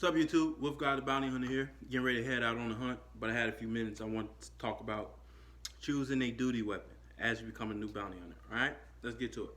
What's up, YouTube? Wolf God the Bounty Hunter here. Getting ready to head out on the hunt, but I had a few minutes. I want to talk about choosing a duty weapon as you become a new bounty hunter. All right, let's get to it.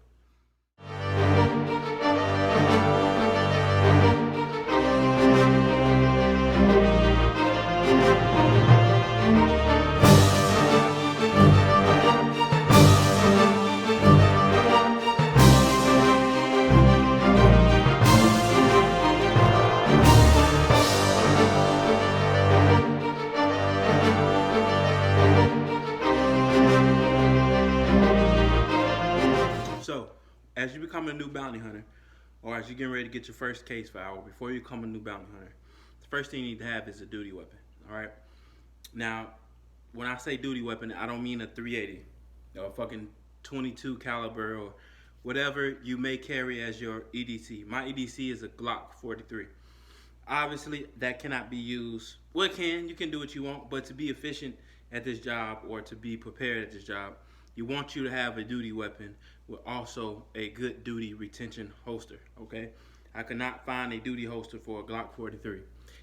So, as you become a new bounty hunter, or as you're getting ready to get your first case file, before you become a new bounty hunter, the first thing you need to have is a duty weapon. All right. Now, when I say duty weapon, I don't mean a 380 or a fucking 22 caliber or whatever you may carry as your EDC. My EDC is a Glock 43. Obviously, that cannot be used. Well, it can. You can do what you want, but to be efficient at this job or to be prepared at this job, you want you to have a duty weapon with also a good duty retention holster, okay? I could not find a duty holster for a Glock 43.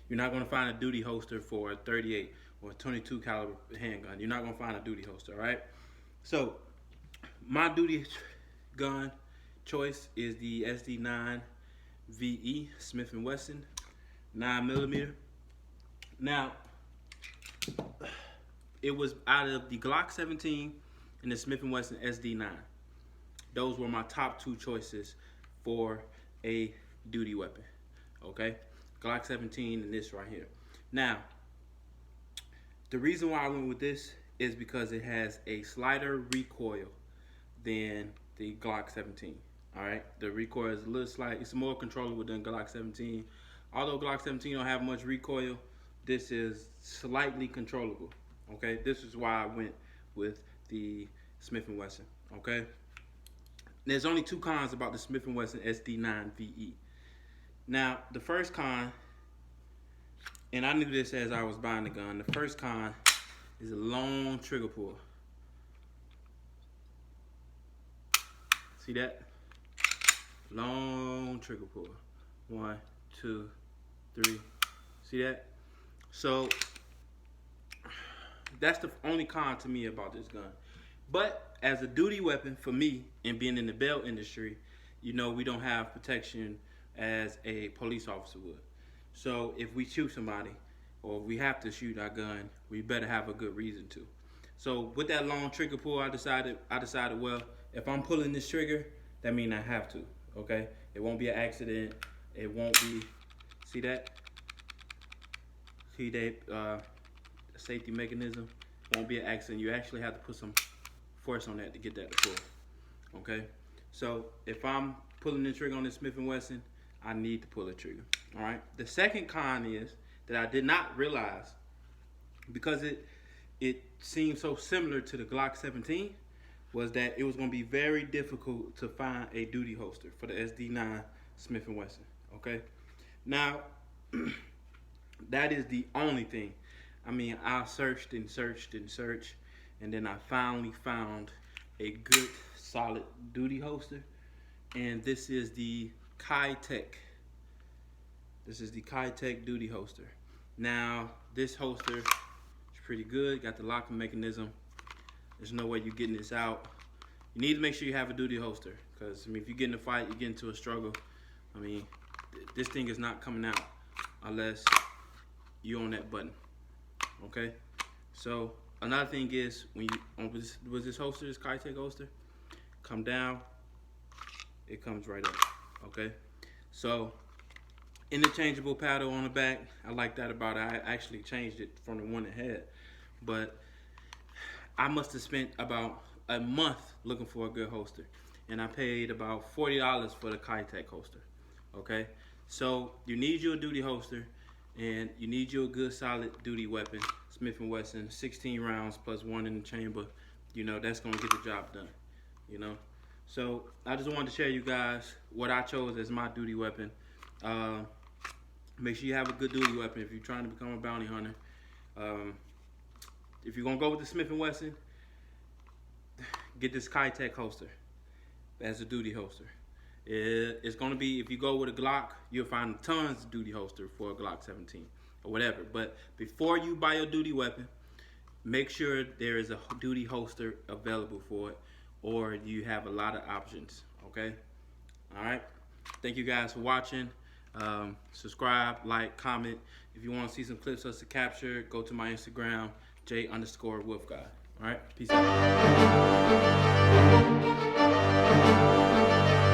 You're not going to find a duty holster for a 38 or a 22 caliber handgun. You're not going to find a duty holster, all right? So, my duty gun choice is the SD9 VE Smith Wesson 9mm. Now, it was out of the Glock 17 and the Smith Wesson SD9. Those were my top two choices for a duty weapon. Okay, Glock 17 and this right here. Now, the reason why I went with this is because it has a slighter recoil than the Glock 17. All right, the recoil is a little slight. It's more controllable than Glock 17. Although Glock 17 don't have much recoil, this is slightly controllable. Okay, this is why I went with the Smith & Wesson. Okay, there's only two cons about the Smith & Wesson SD9 VE. Now, the first con, and I knew this as I was buying the gun, the first con is a long trigger pull. See that? Long trigger pull. 1, 2, 3. See that? So that's the only con to me about this gun. But as a duty weapon for me, and being in the bail industry, you know, we don't have protection as a police officer would. So if we shoot somebody or we have to shoot our gun, we better have a good reason to. So with that long trigger pull, I decided, well, if I'm pulling this trigger, that means I have to. Okay, it won't be an accident. It won't be. See that? See that safety mechanism? Won't be an accident. You actually have to put some force on that to get that to pull. Okay, so if I'm pulling the trigger on this Smith & Wesson, I need to pull the trigger. All right. The second con is that I did not realize, because it seemed so similar to the Glock 17, was that it was going to be very difficult to find a duty holster for the SD9 Smith & Wesson. Okay, now that is the only thing. I mean, I searched and searched and searched, and then I finally found a good, solid duty holster, and this is the Ki-Tech. This is the Ki-Tech duty holster. Now, this holster is pretty good. Got the locking mechanism. There's no way you're getting this out. You need to make sure you have a duty holster, because I mean, if you get in a fight, you get into a struggle, I mean, this thing is not coming out unless you on that button. Okay, so another thing is, when you on with this holster, this Ki-Tech holster, come down, it comes right up. Okay, so interchangeable paddle on the back. I like that about it. I actually changed it from the one it had, but I must have spent about a month looking for a good holster, and I paid about $40 for the Ki-Tech holster. Okay, so you need your duty holster, and you need your good solid duty weapon, Smith & Wesson, 16 rounds plus 1 in the chamber. You know, that's gonna get the job done, you know. So I just wanted to share you guys what I chose as my duty weapon. Make sure you have a good duty weapon if you're trying to become a bounty hunter. If you're gonna go with the Smith & Wesson, get this Ki-Tech holster as a duty holster. It's going to be, if you go with a Glock, you'll find tons of duty holster for a Glock 17 or whatever. But before you buy your duty weapon, make sure there is a duty holster available for it, or you have a lot of options. Okay. All right. Thank you guys for watching. Subscribe, like, comment. If you want to see some clips of us to capture, go to my Instagram, J_Wolf Guy. All right. Peace out.